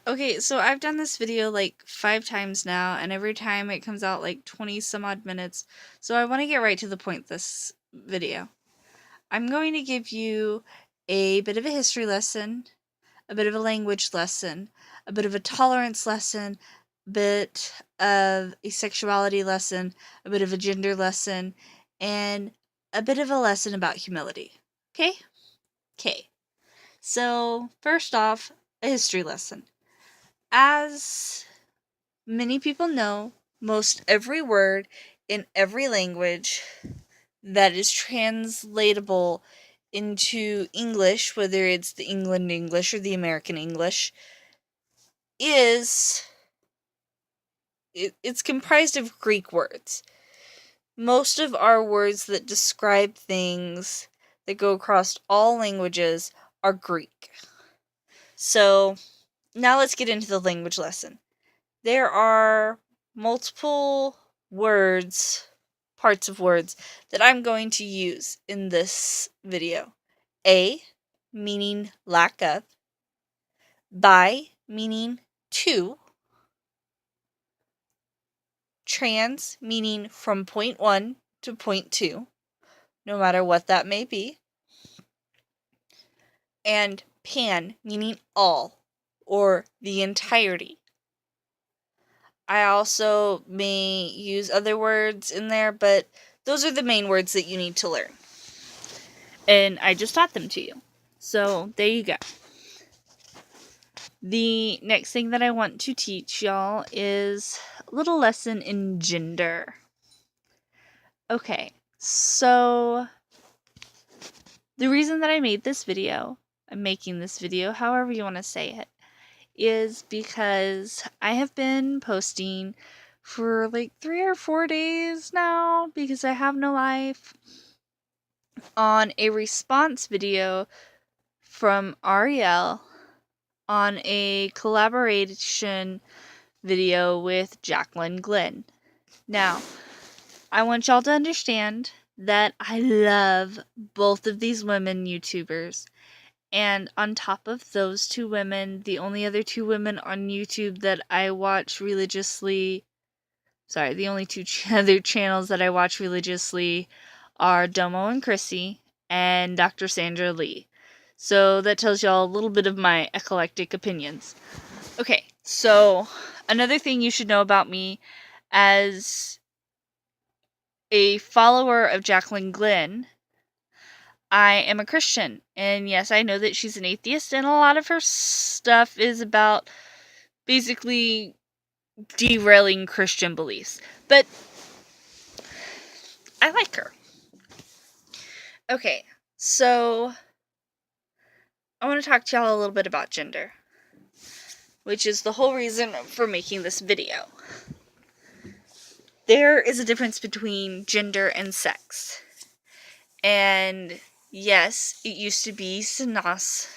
Okay, so I've done this video like 5 times now, and every time it comes out like 20 some odd minutes, so I want to get right to the point this video. I'm going to give you a bit of a history lesson, a bit of a language lesson, a bit of a tolerance lesson, a bit of a sexuality lesson, a bit of a gender lesson, and a bit of a lesson about humility. Okay? Okay. So, first off, a history lesson. As many people know, most every word in every language that is translatable into English, whether it's the England English or the American English, is it's comprised of Greek words. Most of our words that describe things that go across all languages are Greek. So, now let's get into the language lesson. There are multiple words, parts of words, that I'm going to use in this video. A, meaning lack of. By, meaning to. Trans, meaning from point 1 to point 2, no matter what that may be. And pan, meaning all, or the entirety. I also may use other words in there, but those are the main words that you need to learn. And I just taught them to you. So, there you go. The next thing that I want to teach y'all is a little lesson in gender. Okay, so the reason that I made this video, I'm making this video, however you want to say it, is because I have been posting for like 3 or 4 days now because I have no life on a response video from Arielle on a collaboration video with Jacqueline Glenn. Now, I want y'all to understand that I love both of these women YouTubers. And on top of those two women, the only other two women on YouTube that I watch religiously, the only two other channels that I watch religiously are Domo and Chrissy and Dr. Sandra Lee. So that tells y'all a little bit of my eclectic opinions. Okay, so another thing you should know about me as a follower of Jacqueline Glenn, I am a Christian. And yes, I know that she's an atheist, and a lot of her stuff is about basically derailing Christian beliefs. But I like her. Okay, so I want to talk to y'all a little bit about gender, which is the whole reason for making this video. There is a difference between gender and sex. And yes, it used to be synonymous.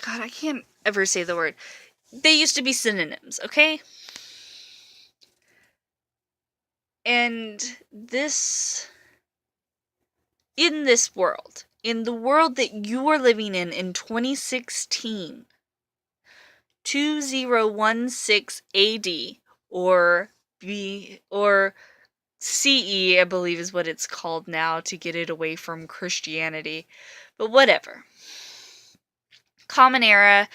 God, I can't ever say the word. They used to be synonyms, okay? And in this world, in the world that you are living in 2016, 2016 AD, or CE, I believe is what it's called now to get it away from Christianity. But whatever. Common Era,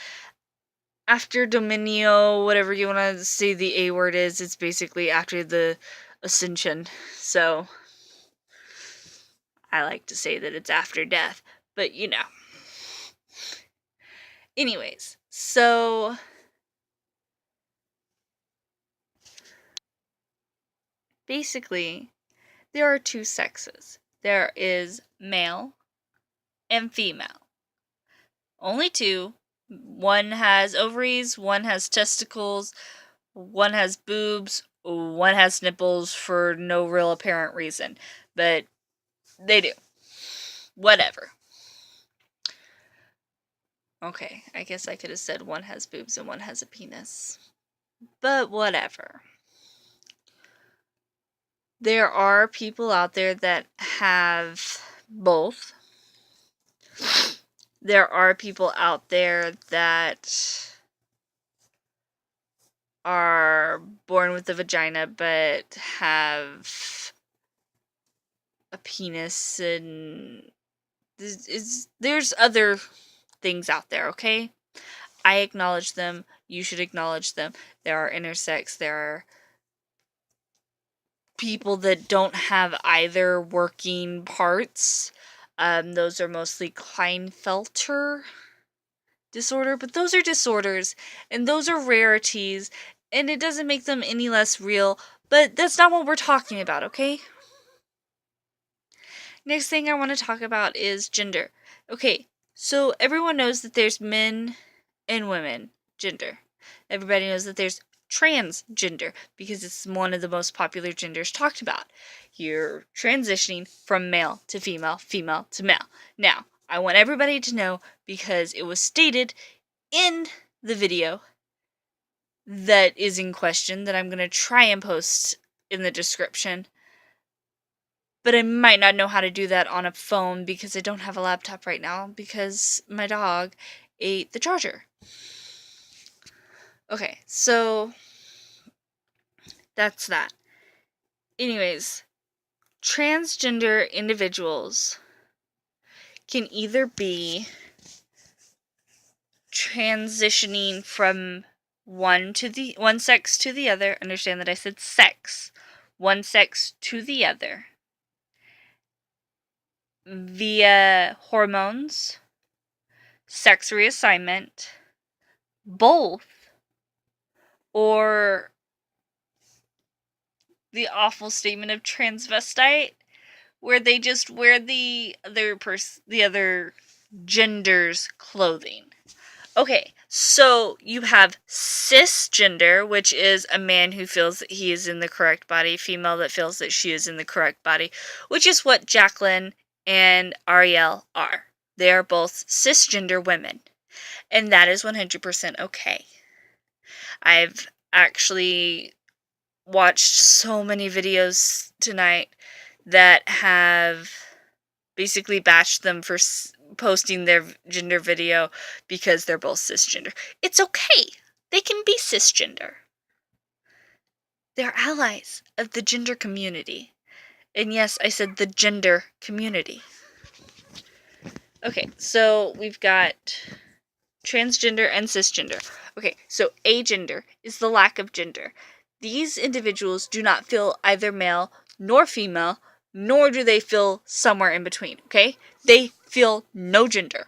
after Dominio, whatever you want to say the A word is, it's basically after the Ascension. So, I like to say that it's after death, but you know. Anyways, so basically, there are two sexes. There is male and female. Only two. One has ovaries, one has testicles, one has boobs, one has nipples for no real apparent reason. But they do. Whatever. Okay, I guess I could have said one has boobs and one has a penis. But whatever. There are people out there that have both. there are people out there that are born with a vagina but have a penis, and there's other things out there, okay? I acknowledge them. You should acknowledge them. There are intersex. There are people that don't have either working parts. Those are mostly Klinefelter disorder, but those are disorders, and those are rarities, and it doesn't make them any less real, but that's not what we're talking about, okay? Next thing I want to talk about is gender. Okay, so everyone knows that there's men and women gender. Everybody knows that there's transgender because it's one of the most popular genders talked about. You're transitioning from male to female, female to male. Now, I want everybody to know, because it was stated in the video that is in question that I'm going to try and post in the description, but I might not know how to do that on a phone because I don't have a laptop right now because my dog ate the charger. Okay, so that's that. Anyways, transgender individuals can either be transitioning from one sex to the other. Understand that I said sex. One sex to the other via hormones, sex reassignment, both, or the awful statement of transvestite, where they just wear the other gender's clothing. Okay, so you have cisgender, which is a man who feels that he is in the correct body, female that feels that she is in the correct body, which is what Jacqueline and Arielle are. They are both cisgender women, and that is 100% okay. I've actually watched so many videos tonight that have basically bashed them for posting their gender video because they're both cisgender. It's okay. They can be cisgender. They're allies of the gender community. And yes, I said the gender community. Okay, so we've got transgender and cisgender. Okay, so agender is the lack of gender. These individuals do not feel either male nor female, nor do they feel somewhere in between, okay? They feel no gender.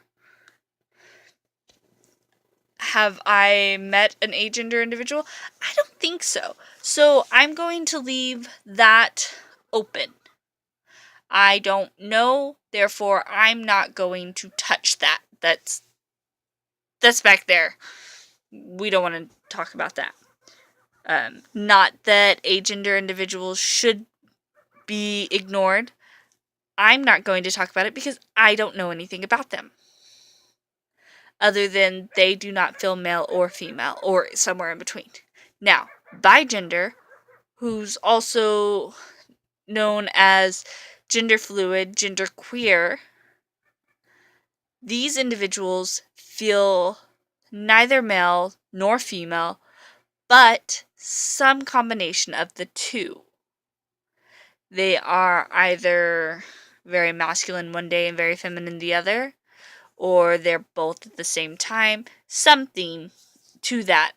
Have I met an agender individual? I don't think so. So I'm going to leave that open. I don't know, therefore I'm not going to touch that. That's back there. We don't want to talk about that. Not that agender individuals should be ignored. I'm not going to talk about it because I don't know anything about them. Other than they do not feel male or female or somewhere in between. Now, bigender, who's also known as gender fluid, gender queer, these individuals feel neither male nor female, but some combination of the two. They are either very masculine one day and very feminine the other, or they're both at the same time, something to that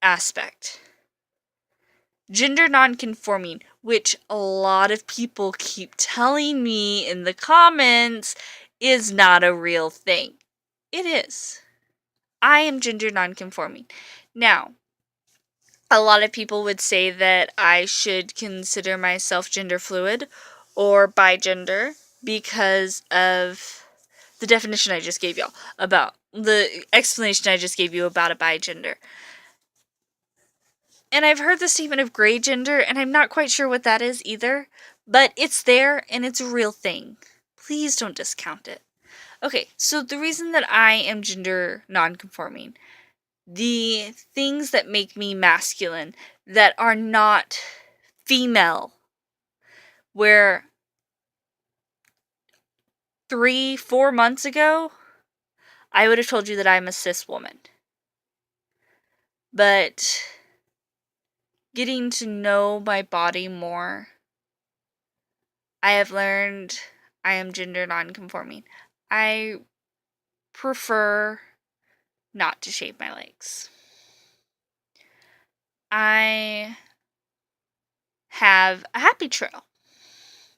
aspect. Gender nonconforming, which a lot of people keep telling me in the comments is not a real thing. It is. I am gender nonconforming. Now, a lot of people would say that I should consider myself gender fluid or bigender because of the definition I just gave y'all, about the explanation I just gave you about a bigender. And I've heard the statement of gray gender, and I'm not quite sure what that is either, but it's there and it's a real thing. Please don't discount it. Okay, so the reason that I am gender nonconforming, the things that make me masculine that are not female, where 3-4 months ago I would have told you that I'm a cis woman. But getting to know my body more, I have learned I am gender non-conforming. I prefer not to shave my legs. I have a happy trail.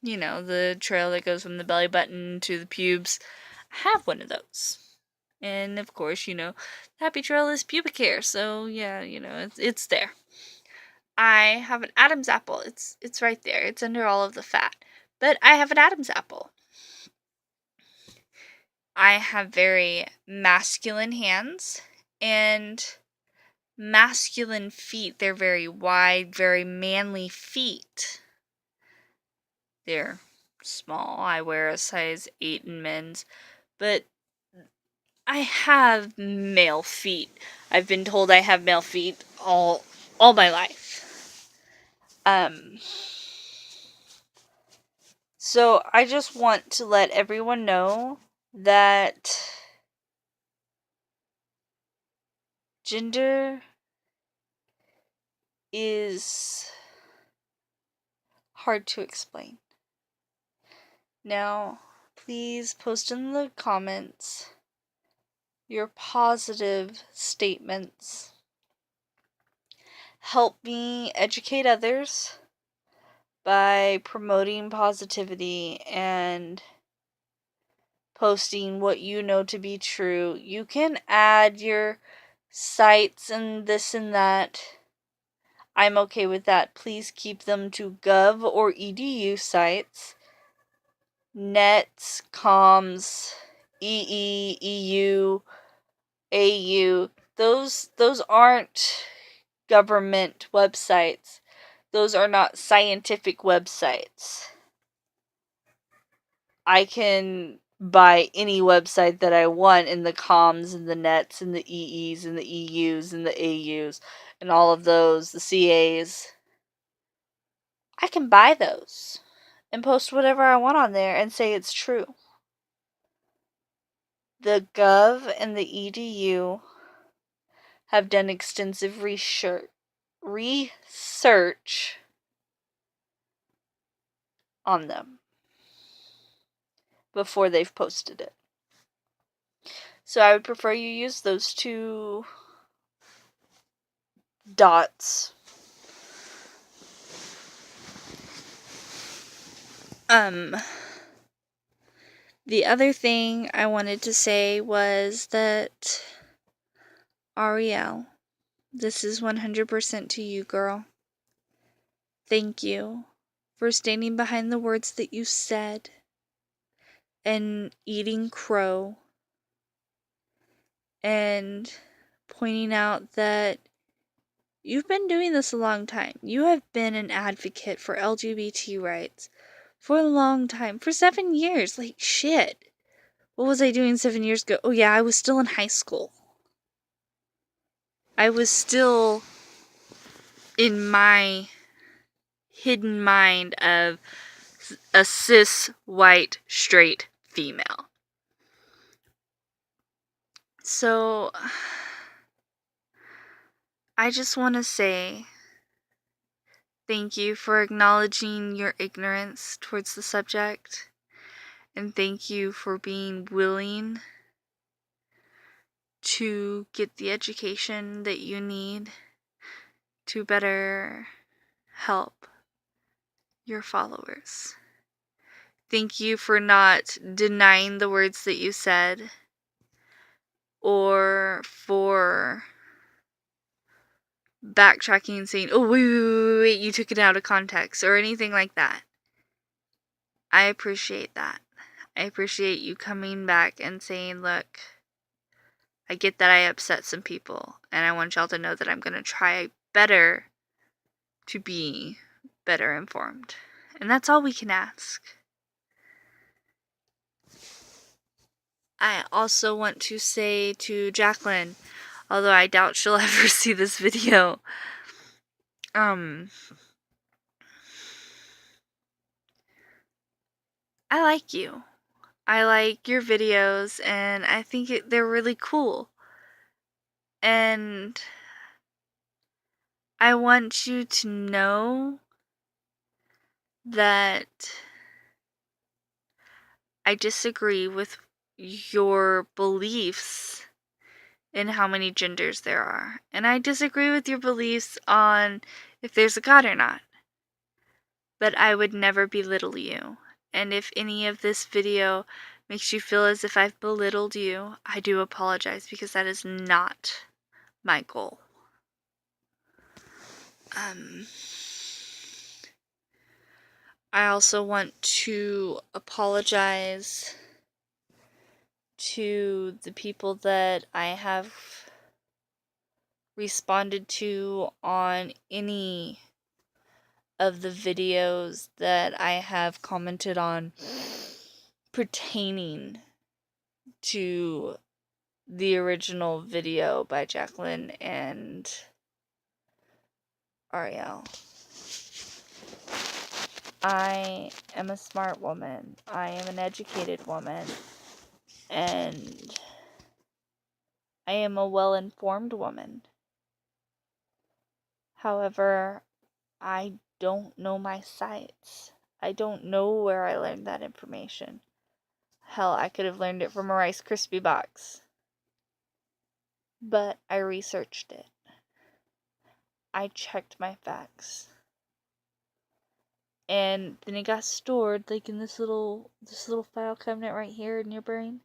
You know, the trail that goes from the belly button to the pubes. I have one of those. And of course, you know, the happy trail is pubic hair, so yeah, you know, it's there. I have an Adam's apple. It's right there. It's under all of the fat. But I have an Adam's apple. I have very masculine hands and masculine feet. They're very wide, very manly feet. They're small. I wear a size 8 in men's, but I have male feet. I've been told I have male feet all my life. So I just want to let everyone know that gender is hard to explain. Now, please post in the comments your positive statements. Help me educate others by promoting positivity and posting what you know to be true. You can add your sites and this and that. I'm okay with that. Please keep them to gov or edu sites. Nets, comms, EU, AU. Those aren't government websites. Those are not scientific websites. I can buy any website that I want in the comms and the nets and the EEs and the EUs and the AUs and all of those, the CAs. I can buy those and post whatever I want on there and say it's true. The Gov and the EDU have done extensive research on them before they've posted it. So I would prefer you use those two dots. The other thing I wanted to say was that Arielle, this is 100% to you, girl. Thank you for standing behind the words that you said and eating crow and pointing out that you've been doing this a long time. You have been an advocate for LGBT rights for a long time. For 7 years. Like, shit. What was I doing 7 years ago? Oh yeah, I was still in high school. I was still in my hidden mind of a cis, white, straight female. So, I just want to say thank you for acknowledging your ignorance towards the subject. And thank you for being willing to get the education that you need to better help your followers. Thank you for not denying the words that you said or for backtracking and saying, oh, wait, you took it out of context or anything like that. I appreciate that. I appreciate you coming back and saying, look, I get that I upset some people, and I want y'all to know that I'm going to try better to be better informed. And that's all we can ask. I also want to say to Jacqueline, although I doubt she'll ever see this video, I like you. I like your videos, and I think they're really cool. And I want you to know that I disagree with your beliefs in how many genders there are. And I disagree with your beliefs on if there's a God or not. But I would never belittle you. And if any of this video makes you feel as if I've belittled you, I do apologize, because that is not my goal. I also want to apologize to the people that I have responded to on any of the videos that I have commented on pertaining to the original video by Jacqueline and Arielle. I am a smart woman. I am an educated woman. And I am a well-informed woman. However, I don't know my sites. I don't know where I learned that information. Hell, I could have learned it from a Rice Krispie box. But I researched it. I checked my facts. And then it got stored like in this little file cabinet right here in your brain.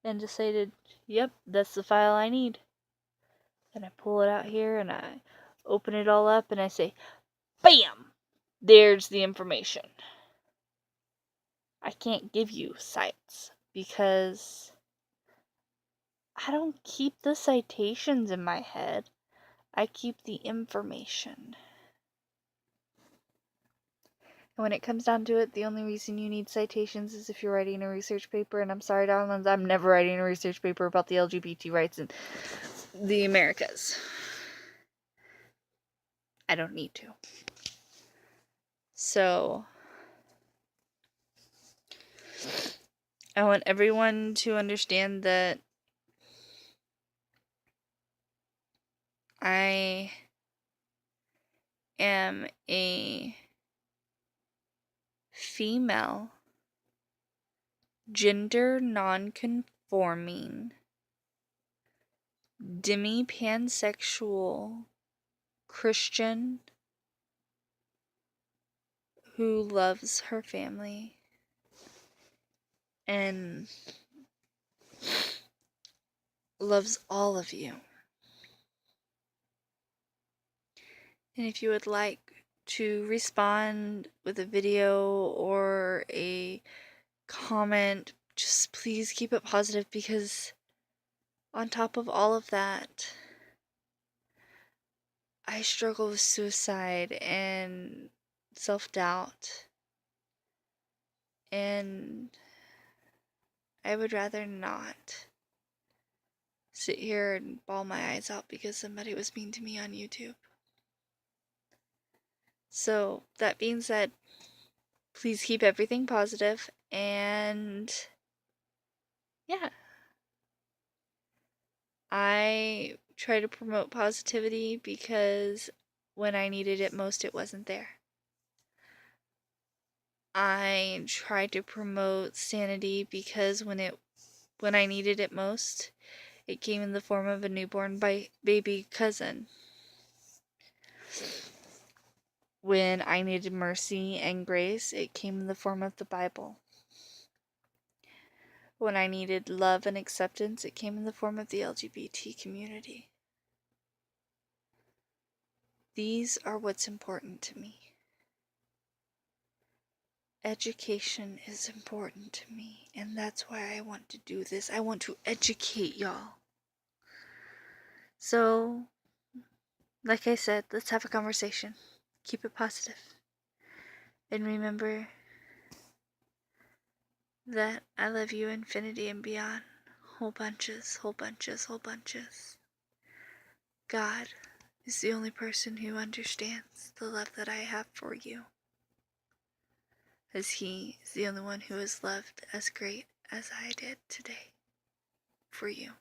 And decided, yep, that's the file I need. And I pull it out here and I open it all up and I say, BAM! There's the information. I can't give you sites because I don't keep the citations in my head. I keep the information. And when it comes down to it, the only reason you need citations is if you're writing a research paper. And I'm sorry, darlings, I'm never writing a research paper about the LGBT rights in the Americas. I don't need to. So I want everyone to understand that I am a female, gender non-conforming, demi-pansexual Christian who loves her family and loves all of you. And if you would like to respond with a video or a comment, just please keep it positive, because on top of all of that, I struggle with suicide and self-doubt, and I would rather not sit here and bawl my eyes out because somebody was mean to me on YouTube. So, that being said, please keep everything positive, and yeah. I try to promote positivity because when I needed it most, it wasn't there. I try to promote sanity because when I needed it most, it came in the form of a newborn baby cousin. When I needed mercy and grace, it came in the form of the Bible. When I needed love and acceptance, it came in the form of the LGBT community. These are what's important to me. Education is important to me, and that's why I want to do this. I want to educate y'all. So, like I said, let's have a conversation. Keep it positive. And remember that I love you infinity and beyond. Whole bunches, whole bunches, whole bunches. God is the only person who understands the love that I have for you. as he is the only one who has loved as great as I did today for you.